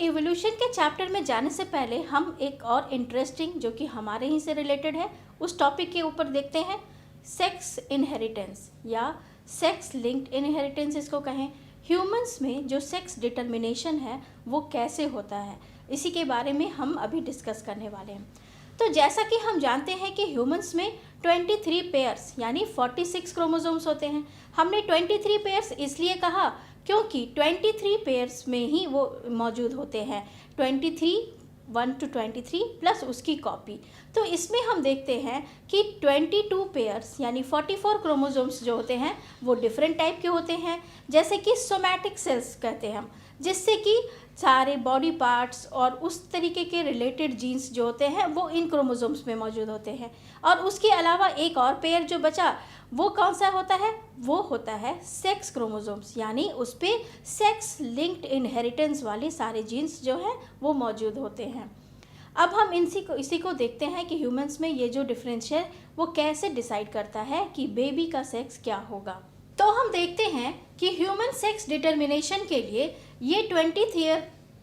Evolution के chapter में जाने से पहले हम एक और इंटरेस्टिंग, जो कि हमारे ही से रिलेटेड है, उस टॉपिक के ऊपर देखते हैं, सेक्स इनहेरिटेंस या सेक्स लिंक्ड इनहेरिटेंस इसको कहें। ह्यूमंस में जो सेक्स डिटर्मिनेशन है वो कैसे होता है, इसी के बारे में हम अभी डिस्कस करने वाले हैं। तो जैसा कि हम जानते हैं कि ह्यूमंस में 23 पेयर्स यानी 46 क्रोमोसोम्स होते हैं। हमने 23 पेयर्स इसलिए कहा क्योंकि 23 पेयर्स में ही वो मौजूद होते हैं, 23 1 to 23 प्लस उसकी कॉपी। तो इसमें हम देखते हैं कि 22 पेयर्स यानी 44 क्रोमोसोम्स जो होते हैं वो डिफरेंट टाइप के होते हैं, जैसे कि सोमैटिक सेल्स कहते हैं हम, जिससे कि सारे बॉडी पार्ट्स और उस तरीके के रिलेटेड जीन्स जो होते हैं वो इन क्रोमोसोम्स में मौजूद होते हैं। और उसके अलावा एक और पेयर जो बचा वो कौन सा होता है, वो होता है सेक्स क्रोमोसोम्स, यानी उस पर सेक्स लिंक्ड इनहेरिटेंस वाले सारे जीन्स जो हैं वो मौजूद होते हैं। अब हम इसी को देखते हैं कि ह्यूमंस में ये जो डिफरेंस है वो कैसे डिसाइड करता है कि बेबी का सेक्स क्या होगा। तो हम देखते हैं कि ह्यूमन सेक्स डिटर्मिनेशन के लिए ये 23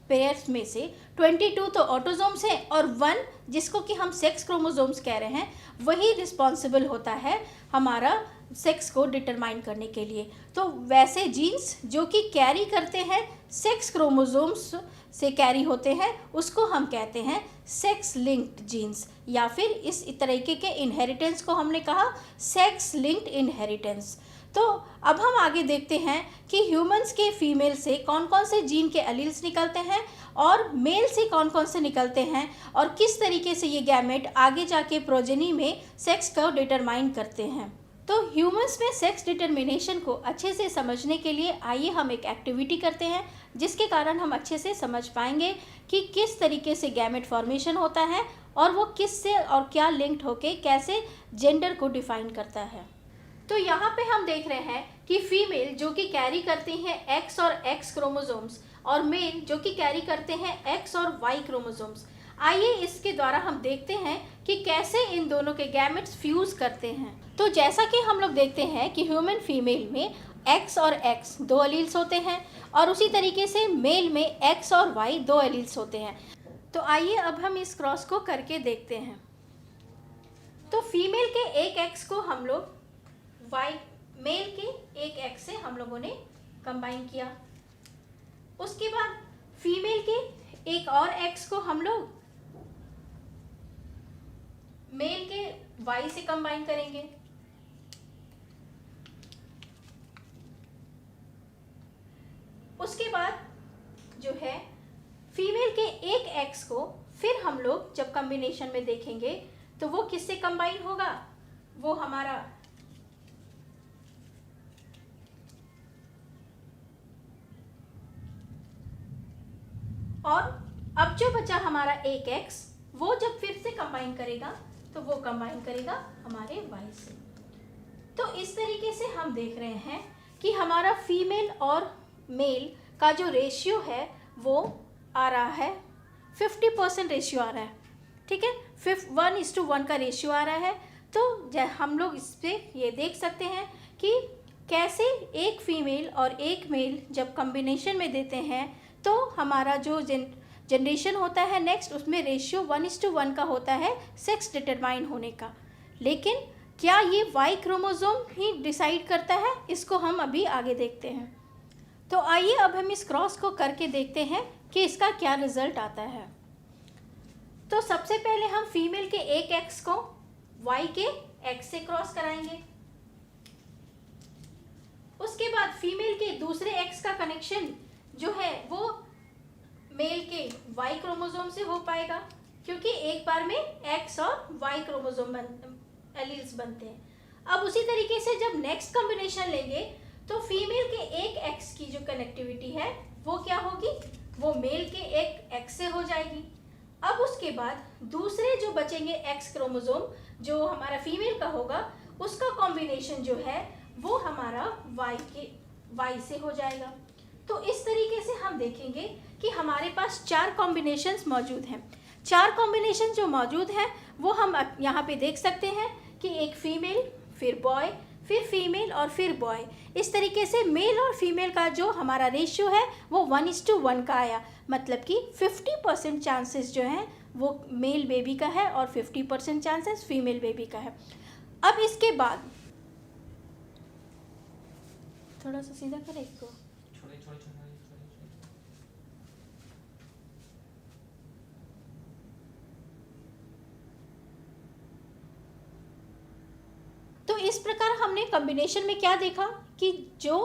पेयर्स में से 22 तो ऑटोसोम्स हैं और 1 जिसको कि हम सेक्स क्रोमोसोम्स कह रहे हैं वही रिस्पॉन्सिबल होता है हमारा सेक्स को डिटरमाइन करने के लिए। तो वैसे जीन्स जो कि कैरी करते हैं सेक्स क्रोमोसोम्स से कैरी होते हैं उसको हम कहते हैं सेक्स लिंक्ड जीन्स, या फिर इस तरीके के इनहेरिटेंस को हमने कहा सेक्स लिंक्ड इनहेरिटेंस। तो अब हम आगे देखते हैं कि ह्यूमंस के फीमेल से कौन कौन से जीन के एलील्स निकलते हैं और मेल से कौन कौन से निकलते हैं और किस तरीके से ये गैमेट आगे जाके प्रोजेनी में सेक्स को डिटरमाइन करते हैं। तो ह्यूमंस में सेक्स डिटर्मिनेशन को अच्छे से समझने के लिए आइए हम एक एक्टिविटी करते हैं, जिसके कारण हम अच्छे से समझ पाएंगे कि किस तरीके से गैमेट फॉर्मेशन होता है और वो किस से और क्या लिंक्ड होके कैसे जेंडर को डिफाइन करता है। तो यहाँ पे हम देख रहे हैं कि फीमेल जो कि कैरी करती हैं एक्स और एक्स क्रोमोसोम्स और मेल जो कि कैरी करते हैं एक्स और वाई क्रोमोसोम्स। आइए इसके द्वारा हम देखते हैं कि कैसे इन दोनों के गैमेट्स फ्यूज करते हैं। तो जैसा कि हम लोग देखते हैं कि ह्यूमन फीमेल में एक्स और एक्स 2 एलील्स होते हैं और उसी तरीके से मेल में एक्स और वाई 2 एलील्स होते हैं। तो आइए अब हम इस क्रॉस को करके देखते हैं। तो फीमेल के एक एक्स को हम लोग मेल के एक एक्स से हम लोगों ने कंबाइन किया। उसके बाद फीमेल के एक और एक्स को हम लोग मेल के वाई से कंबाइन करेंगे। उसके बाद जो है फीमेल के एक एक्स को फिर हम लोग जब कॉम्बिनेशन में देखेंगे तो वो किससे कंबाइन होगा, वो हमारा और अब जो बचा हमारा एक एक्स वो जब फिर से कंबाइन करेगा तो वो कंबाइन करेगा हमारे वाई से। तो इस तरीके से हम देख रहे हैं कि हमारा फीमेल और मेल का जो रेशियो है वो आ रहा है 50% रेशियो आ रहा है, ठीक है, 1:1 का रेशियो आ रहा है। तो हम लोग इस पर ये देख सकते हैं कि कैसे एक फीमेल और एक मेल जब कॉम्बिनेशन में देते हैं तो हमारा जो जनरेशन होता है नेक्स्ट उसमें रेशियो 1:1 का होता है सेक्स डिटरमाइन होने का। लेकिन क्या ये वाई क्रोमोसोम ही डिसाइड करता है, इसको हम अभी आगे देखते हैं। तो आइए अब हम इस क्रॉस को करके देखते हैं कि इसका क्या रिजल्ट आता है। तो सबसे पहले हम फीमेल के एक एक्स को वाई के एक्स से क्रॉस कराएंगे। उसके बाद फीमेल के दूसरे एक्स का कनेक्शन जो है वो मेल के वाई क्रोमोसोम से हो पाएगा, क्योंकि एक बार में एक्स और वाई क्रोमोसोम एलील्स बनते हैं। अब उसी तरीके से जब नेक्स्ट कॉम्बिनेशन लेंगे तो फीमेल के एक एक्स की जो कनेक्टिविटी है वो क्या होगी, वो मेल के एक एक्स से हो जाएगी। अब उसके बाद दूसरे जो बचेंगे एक्स क्रोमोसोम जो हमारा फीमेल का होगा उसका कॉम्बिनेशन जो है वो हमारा वाई से हो जाएगा। तो इस तरीके से हम देखेंगे कि हमारे पास 4 कॉम्बिनेशंस मौजूद हैं। 4 कॉम्बिनेशन जो मौजूद हैं वो हम यहाँ पे देख सकते हैं कि एक फीमेल फिर बॉय फिर फीमेल और फिर बॉय, इस तरीके से मेल और फीमेल का जो हमारा रेशियो है वो 1:1 का आया। मतलब कि 50% चांसेस जो हैं वो मेल बेबी का है और 50% चांसेस फीमेल बेबी का है। अब इसके बाद थोड़ा सा सीधा करें इसको। तो इस प्रकार हमने कॉम्बिनेशन में क्या देखा कि जो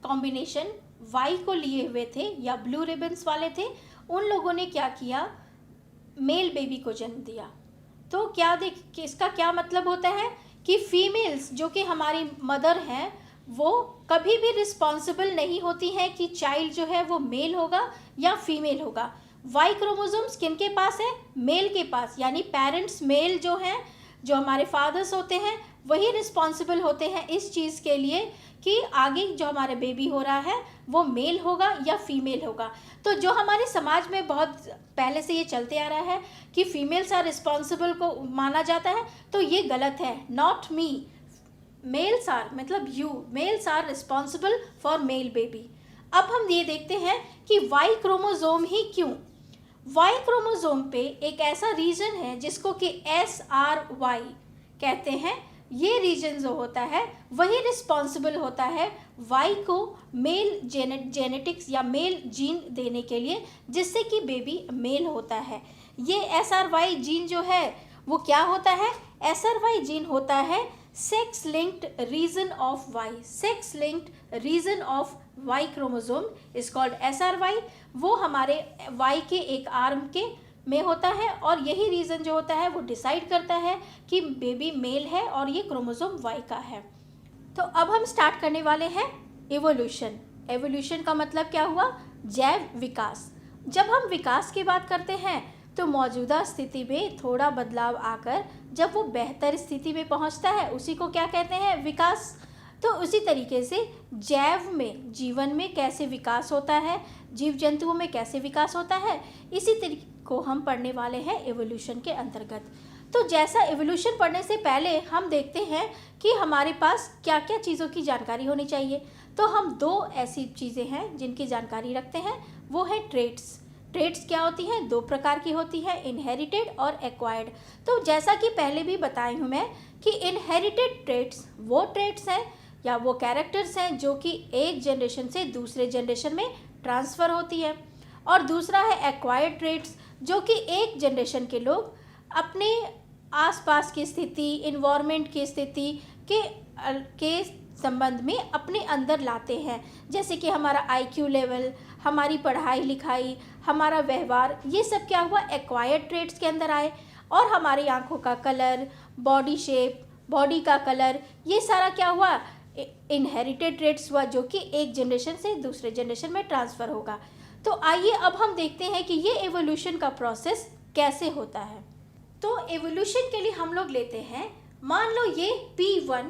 कॉम्बिनेशन वाई को लिए हुए थे या ब्लू रिबन्स वाले थे, उन लोगों ने क्या किया, मेल बेबी को जन्म दिया। तो क्या देख इसका क्या मतलब होता है कि फीमेल्स जो कि हमारी मदर हैं वो कभी भी रिस्पॉन्सिबल नहीं होती हैं कि चाइल्ड जो है वो मेल होगा या फीमेल होगा। वाई क्रोमोसोम्स किनके पास है, मेल के पास, यानी पेरेंट्स मेल जो हैं, जो हमारे फादर्स होते हैं, वही रिस्पॉन्सिबल होते हैं इस चीज़ के लिए कि आगे जो हमारे बेबी हो रहा है वो मेल होगा या फीमेल होगा। तो जो हमारे समाज में बहुत पहले से ये चलते आ रहा है कि फीमेल्स आर रिस्पॉन्सिबल को माना जाता है, तो ये गलत है। नॉट मी, मेल्स आर, मतलब you, males are responsible for male baby. अब हम ये देखते हैं कि वाई क्रोमोसोम ही क्यों। वाई क्रोमोसोम पे एक ऐसा रीजन है जिसको कि SRY कहते हैं। ये रीजन जो होता है वही रिस्पॉन्सिबल होता है वाई को मेल जेनेटिक्स या मेल जीन देने के लिए, जिससे कि बेबी मेल होता है। ये SRY जीन जो है वो क्या होता है, SRY जीन होता है sex linked region of Y. Sex linked region of Y chromosome is called SRY। वो हमारे वाई के एक आर्म के में होता है और यही रीज़न जो होता है वो डिसाइड करता है कि बेबी मेल है और ये क्रोमोसोम वाई का है। तो अब हम स्टार्ट करने वाले हैं एवोल्यूशन। एवोल्यूशन का मतलब क्या हुआ, जैव विकास। जब हम विकास की बात करते हैं तो मौजूदा स्थिति में थोड़ा बदलाव आकर जब वो बेहतर स्थिति में पहुंचता है उसी को क्या कहते हैं, विकास। तो उसी तरीके से जैव में, जीवन में कैसे विकास होता है, जीव जंतुओं में कैसे विकास होता है, इसी तरीके को हम पढ़ने वाले हैं एवोल्यूशन के अंतर्गत। तो जैसा एवोल्यूशन पढ़ने से पहले हम देखते हैं कि हमारे पास क्या क्या चीज़ों की जानकारी होनी चाहिए। तो हम दो ऐसी चीज़ें हैं जिनकी जानकारी रखते हैं, वो है ट्रेट्स। ट्रेट्स क्या होती हैं, दो प्रकार की होती है, इनहेरिटेड और एक्वायर्ड। तो जैसा कि पहले भी बताई हूँ मैं कि इनहेरिटेड ट्रेट्स वो ट्रेट्स हैं या वो कैरेक्टर्स हैं जो कि एक जनरेशन से दूसरे जनरेशन में ट्रांसफ़र होती है, और दूसरा है एक्वायर्ड ट्रेट्स जो कि एक जनरेशन के लोग अपने आसपास की स्थिति, इन्वायरमेंट की स्थिति के संबंध में अपने अंदर लाते हैं। जैसे कि हमारा IQ लेवल, हमारी पढ़ाई लिखाई, हमारा व्यवहार, ये सब क्या हुआ, एक्वायर्ड ट्रेट्स के अंदर आए। और हमारी आँखों का कलर, बॉडी शेप, बॉडी का कलर, ये सारा क्या हुआ, इनहेरिटेड ट्रेट्स हुआ जो कि एक जनरेशन से दूसरे जनरेशन में ट्रांसफ़र होगा। तो आइए अब हम देखते हैं कि ये एवोल्यूशन का प्रोसेस कैसे होता है। तो एवोल्यूशन के लिए हम लोग लेते हैं, मान लो ये P1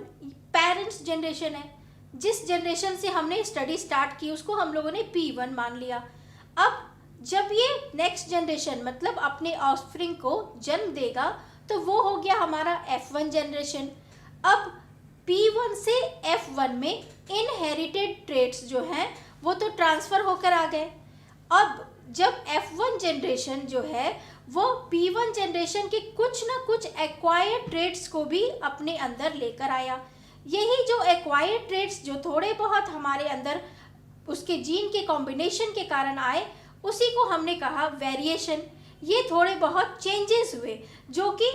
पेरेंट्स जनरेशन है। जिस जनरेशन से हमने स्टडी स्टार्ट की उसको हम लोगों ने P1 मान लिया। अब जब ये नेक्स्ट जनरेशन मतलब अपने ऑफस्प्रिंग को जन्म देगा तो वो हो गया हमारा F1 जनरेशन। अब P1 से F1 में इनहेरिटेड ट्रेट्स जो हैं वो तो ट्रांसफ़र होकर आ गए। अब जब F1 जनरेशन जो है वो P1 जनरेशन के कुछ ना कुछ एक्वायर्ड ट्रेट्स को भी अपने अंदर लेकर आया। यही जो एक्वायर्ड ट्रेट्स जो थोड़े बहुत हमारे अंदर उसके जीन के कॉम्बिनेशन के कारण आए, उसी को हमने कहा वेरिएशन। ये थोड़े बहुत चेंजेस हुए जो कि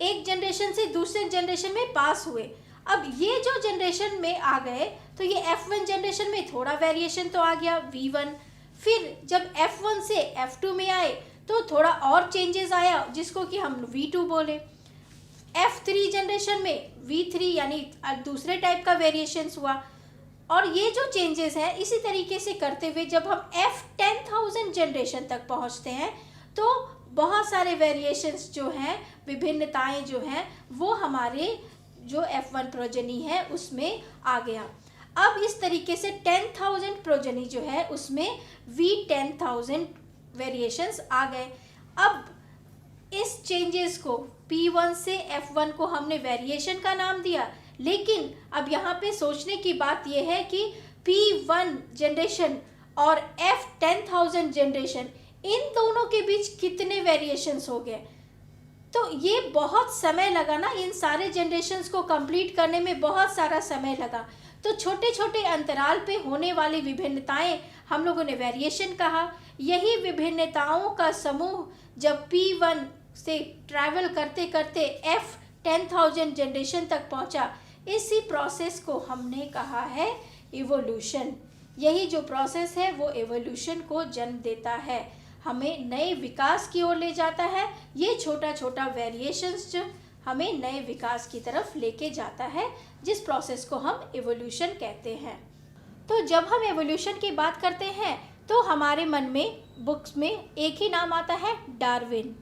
एक जनरेशन से दूसरे जनरेशन में पास हुए। अब ये जो जनरेशन में आ गए तो ये F1 जनरेशन में थोड़ा वेरिएशन तो आ गया, V1। फिर जब F1 से F2 में आए तो थोड़ा और चेंजेस आया जिसको कि हम V2 बोले। F3 जनरेशन में V3 यानी दूसरे टाइप का वेरिएशंस हुआ। और ये जो चेंजेस हैं इसी तरीके से करते हुए जब हम F10,000 जनरेशन तक पहुंचते हैं तो बहुत सारे वेरिएशंस जो हैं, विभिन्नताएं जो हैं, वो हमारे जो F1 प्रोजेनी है उसमें आ गया। अब इस तरीके से 10,000 प्रोजेनी जो है उसमें V10,000 वेरिएशंस आ गए। अब इस चेंजेस को P1 से F1 को हमने वेरिएशन का नाम दिया, लेकिन अब यहाँ पे सोचने की बात यह है कि P1 जनरेशन और F10,000 जनरेशन, इन दोनों के बीच कितने वेरिएशंस हो गए। तो ये बहुत समय लगा ना, इन सारे जनरेशन्स को कंप्लीट करने में बहुत सारा समय लगा। तो छोटे छोटे अंतराल पे होने वाली विभिन्नताएं हम लोगों ने वेरिएशन कहा। यही विभिन्नताओं का समूह जब P1 से ट्रैवल करते करते F10,000 जनरेशन तक पहुंचा, इसी प्रोसेस को हमने कहा है इवोल्यूशन। यही जो प्रोसेस है वो एवोल्यूशन को जन्म देता है, हमें नए विकास की ओर ले जाता है। ये छोटा छोटा वेरिएशंस जो हमें नए विकास की तरफ लेके जाता है, जिस प्रोसेस को हम एवोल्यूशन कहते हैं। तो जब हम एवोल्यूशन की बात करते हैं तो हमारे मन में, बुक्स में एक ही नाम आता है, डार्विन,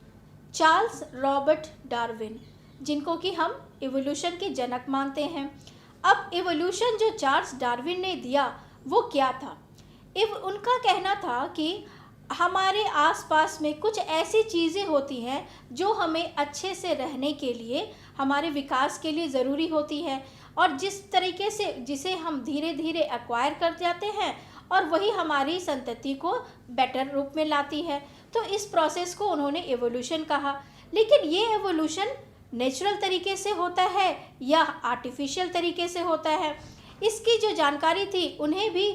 चार्ल्स रॉबर्ट डार्विन, जिनको कि हम एवोल्यूशन के जनक मानते हैं। अब एवोल्यूशन जो चार्ल्स डार्विन ने दिया वो क्या था? उनका कहना था कि हमारे आसपास में कुछ ऐसी चीज़ें होती हैं जो हमें अच्छे से रहने के लिए, हमारे विकास के लिए ज़रूरी होती है, और जिस तरीके से जिसे हम धीरे धीरे एक्वायर कर जाते हैं और वही हमारी संतति को बेटर रूप में लाती है। तो इस प्रोसेस को उन्होंने एवोल्यूशन कहा। लेकिन ये एवोल्यूशन नेचुरल तरीके से होता है या आर्टिफिशियल तरीके से होता है, इसकी जो जानकारी थी उन्हें भी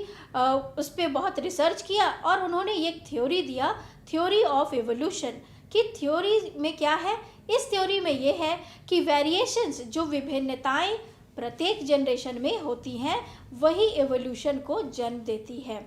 उस पर बहुत रिसर्च किया और उन्होंने एक थ्योरी दिया, थ्योरी ऑफ एवोल्यूशन। कि थ्योरी में क्या है? इस थ्योरी में ये है कि वेरिएशंस, जो विभिन्नताएं प्रत्येक जनरेशन में होती हैं, वही एवोल्यूशन को जन्म देती है।